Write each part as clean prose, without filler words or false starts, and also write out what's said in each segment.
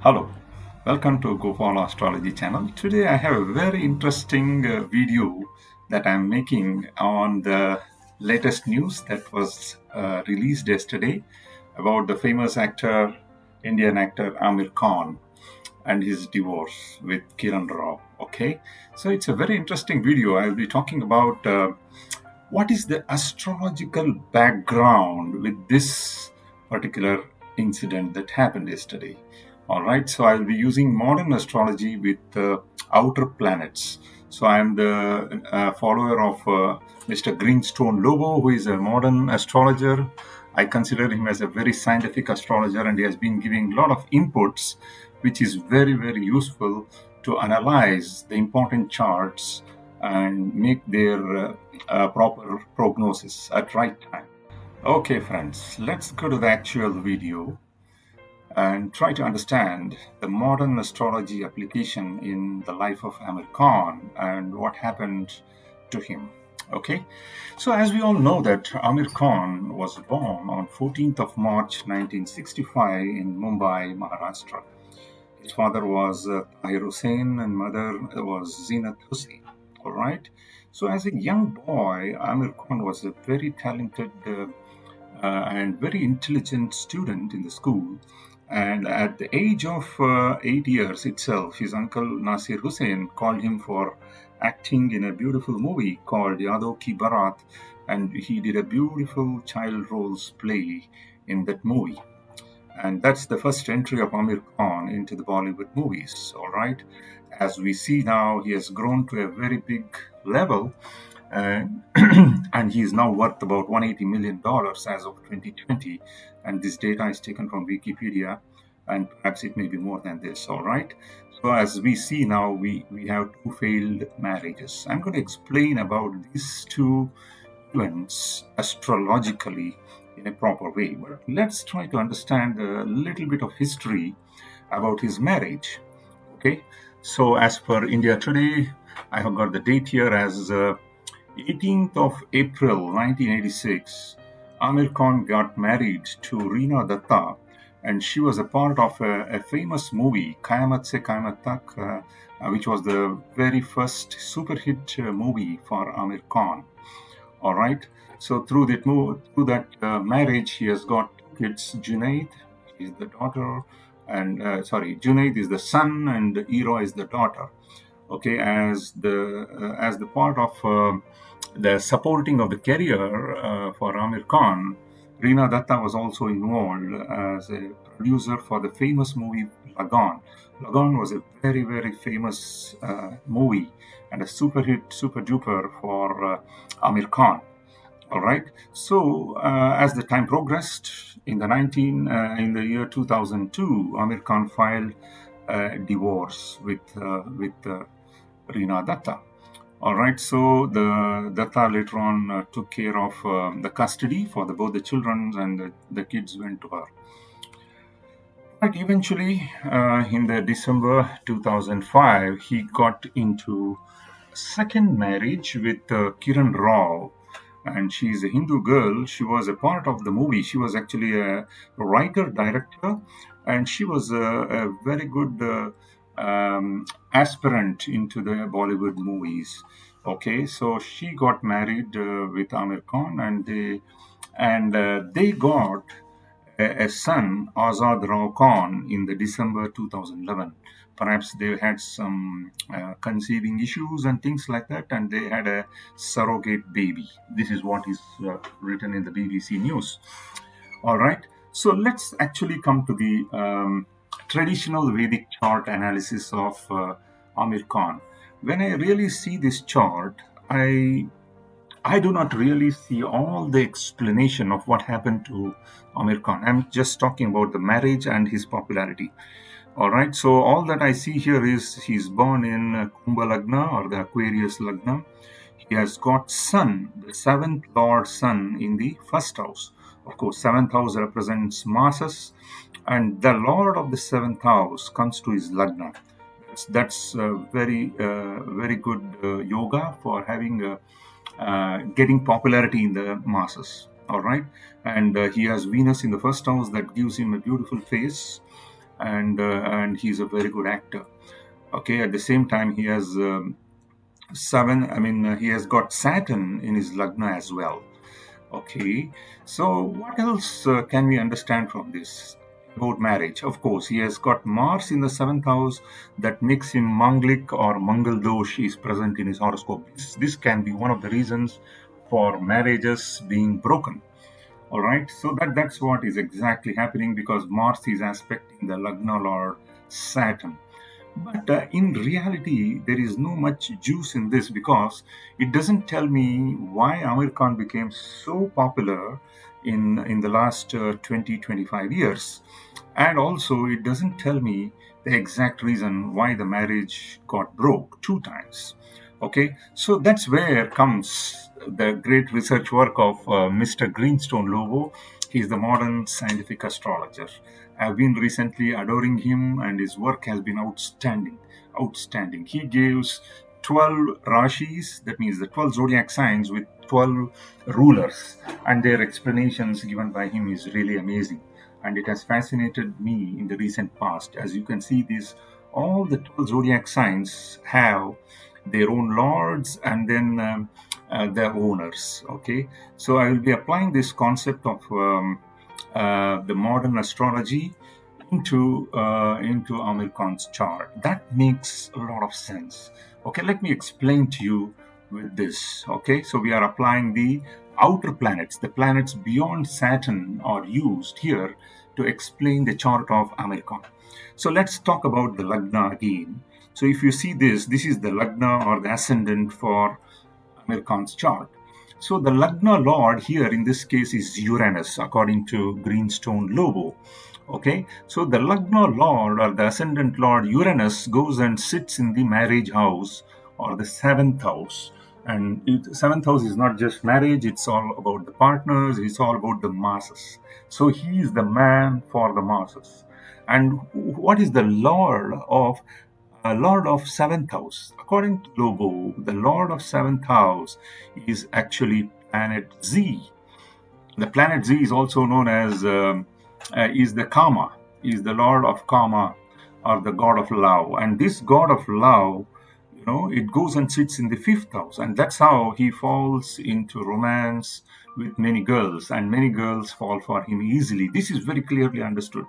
Hello, welcome to Go Follow Astrology channel. Today I have a very interesting video that I'm making on the latest news that was released yesterday about the famous actor, Indian actor Aamir Khan and his divorce with Kiranrao. Okay, so it's a very interesting video. I'll be talking about what is the astrological background with this particular incident that happened yesterday. All right, so I'll be using modern astrology with outer planets. So I'm the follower of Mr. Greenstone Lobo, who is a modern astrologer. I consider him as a very scientific astrologer, and he has been giving a lot of inputs, which is very, very useful to analyze the important charts and make their proper prognosis at right time. Okay, friends, let's go to the actual video and try to understand the modern astrology application in the life of Amir Khan and what happened to him. Okay, so as we all know that Amir Khan was born on 14th of March 1965 in Mumbai, Maharashtra. His father was Tahir Hussain and mother was Zinat Hussain. All right. So as a young boy, Amir Khan was a very talented and very intelligent student in the school. And at the age of 8 years itself, his uncle Nasir Hussain called him for acting in a beautiful movie called Yadav Ki Barat, and he did a beautiful child roles play in that movie. And that's the first entry of Amir Khan into the Bollywood movies. All right. As we see now, he has grown to a very big level, and and he is now worth about $180 million as of 2020. And this data is taken from Wikipedia, and perhaps it may be more than this. All right. So as we see now, we have two failed marriages. I'm going to explain about these two events astrologically in a proper way. But let's try to understand a little bit of history about his marriage. Okay, so as per India Today, I have got the date here as 18th of April 1986. Amir Khan got married to Reena Datta, and she was a part of a famous movie, Kayamat Se Kayamat Tak, which was the very first super hit movie for Amir Khan. All right. So through that marriage, he has got kids. Junaid is the daughter, and Junaid is the son, and Ira is the daughter. Okay, as the part of the supporting of the career for Amir Khan, Reena Datta was also involved as a producer for the famous movie Lagan. Lagan was a very, very famous movie and a super hit, super duper for Amir Khan. All right. So as the time progressed, in the year 2002, Amir Khan filed a divorce with Reena Datta. All right. So the Datta later on took care of the custody for both the children, and the kids went to her. But eventually, in the December 2005, he got into a second marriage with Kiranrao, and she's a Hindu girl. She was a part of the movie. She was actually a writer director, and she was a very good aspirant into the Bollywood movies. Okay, so she got married with Amir Khan, and they got a son, Azad Rao Khan, in the December 2011. Perhaps they had some conceiving issues and things like that, and they had a surrogate baby. This is what is written in the BBC News. All right. So let's actually come to the traditional Vedic chart analysis of Amir Khan. When I really see this chart, I do not really see all the explanation of what happened to Amir Khan. I'm just talking about the marriage and his popularity. All right. So all that I see here is he's born in Kumbha Lagna or the Aquarius Lagna. He has got Sun, the seventh Lord Sun, in the first house. Of course, seventh house represents masses, and the Lord of the seventh house comes to his Lagna. That's very good yoga for having getting popularity in the masses. All right, and he has Venus in the first house that gives him a beautiful face, and he's a very good actor. Okay, at the same time, he has seven. I mean, he has got Saturn in his lagna as well. Okay, so what else can we understand from this about marriage? Of course, he has got Mars in the seventh house that makes him Manglik or Mangal Dosh is present in his horoscope. This can be one of the reasons for marriages being broken. All right, so that's what is exactly happening because Mars is aspecting the Lagna Lord Saturn. But in reality, there is no much juice in this because it doesn't tell me why Aamirkhan became so popular in the last 20-25 years. And also, it doesn't tell me the exact reason why the marriage got broke two times. Okay, so that's where comes the great research work of Mr. Greenstone Lobo. He's the modern scientific astrologer. I've been recently adoring him, and his work has been outstanding. Outstanding. He gives 12 rashis, that means the 12 zodiac signs with 12 rulers, and their explanations given by him is really amazing. And it has fascinated me in the recent past. As you can see, these all the 12 zodiac signs have their own lords and then their owners. Okay, so I will be applying this concept of the modern astrology into Aamirkhan's chart. That makes a lot of sense. Okay, let me explain to you with this. Okay, so we are applying the outer planets, the planets beyond Saturn are used here to explain the chart of Aamirkhan. So let's talk about the Lagna again. So if you see this is the Lagna or the ascendant for Aamirkhan's chart. So the Lagna Lord here in this case is Uranus, according to Greenstone Lobo. Okay, so the Lagna Lord or the Ascendant Lord Uranus goes and sits in the marriage house or the seventh house. And seventh house is not just marriage, it's all about the partners, it's all about the masses. So he is the man for the masses. And what is the Lord of seventh house? According to Lobo, the Lord of seventh house is actually planet Z. The planet Z is also known as is the Kama, is the Lord of Kama or the God of love. And this God of love, it goes and sits in the fifth house, and that's how he falls into romance with many girls, and many girls fall for him easily. This is very clearly understood.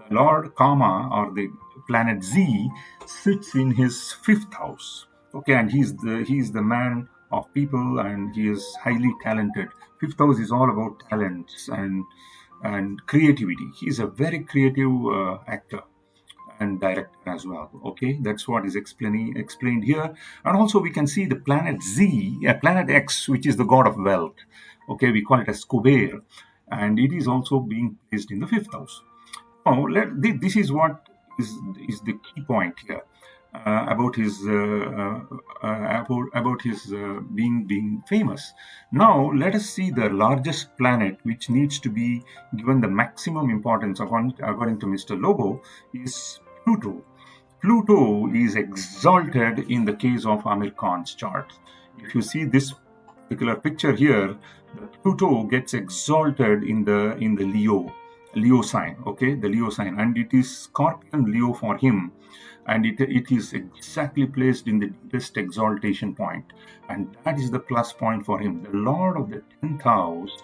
The Lord Kama or the planet Z sits in his fifth house. Okay, and he's the man of people, and he is highly talented. Fifth house is all about talents and creativity. He's a very creative actor and director as well. Okay, that's what is explained here. And also we can see the planet Z, planet X, which is the god of wealth. Okay, we call it as Kuber, and it is also being placed in the fifth house. Now, this is what is the key point here about his being famous. Now, let us see the largest planet which needs to be given the maximum importance according to Mr. Lobo is Pluto. Pluto is exalted in the case of Aamirkhan's chart. If you see this particular picture here, the Pluto gets exalted in the Leo sign. Okay, the Leo sign, and it is Scorpion Leo for him, and it is exactly placed in the deepest exaltation point, and that is the plus point for him. The Lord of the 10th house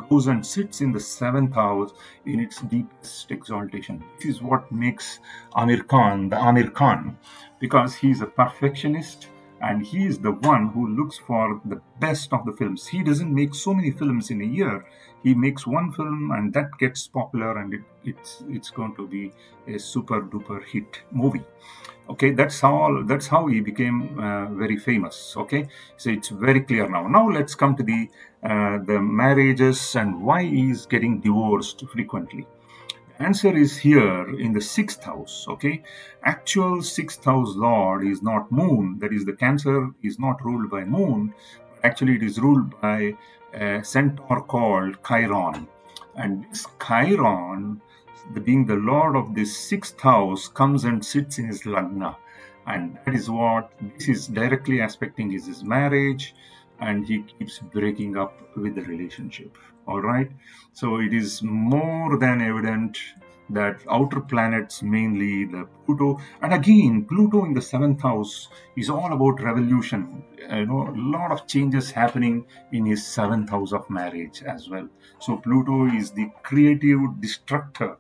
goes and sits in the 7th house in its deepest exaltation. This is what makes Aamirkhan the Aamirkhan, because he is a perfectionist and he is the one who looks for the best of the films. He doesn't make so many films in a year. He makes one film and that gets popular, and it's going to be a super duper hit movie. Okay, that's how he became very famous. Okay, so it's very clear now. Now let's come to the marriages and why he's getting divorced frequently. Answer is here in the sixth house. Okay, actual sixth house lord is not moon. That is, the Cancer is not ruled by moon, but actually it is ruled by a centaur called Chiron. And this Chiron, being the lord of this sixth house, comes and sits in his lagna, and that is what this is directly aspecting is his marriage, and he keeps breaking up with the relationship. All right, so it is more than evident that outer planets, mainly the Pluto. And again, Pluto in the seventh house is all about revolution. A lot of changes happening in his seventh house of marriage as well. So Pluto is the creative destructor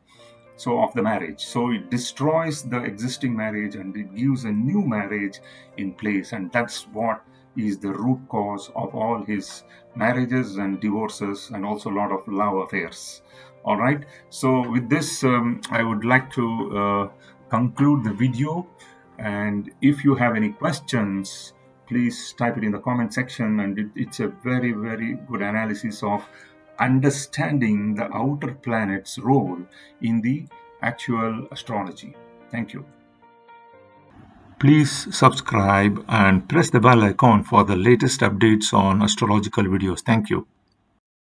of the marriage. So it destroys the existing marriage and it gives a new marriage in place, and that's what is the root cause of all his marriages and divorces, and also a lot of love affairs. All right, so with this, I would like to conclude the video, and if you have any questions, please type it in the comment section. And it's a very, very good analysis of understanding the outer planet's role in the actual astrology. Thank you. Please subscribe and press the bell icon for the latest updates on astrological videos. Thank you.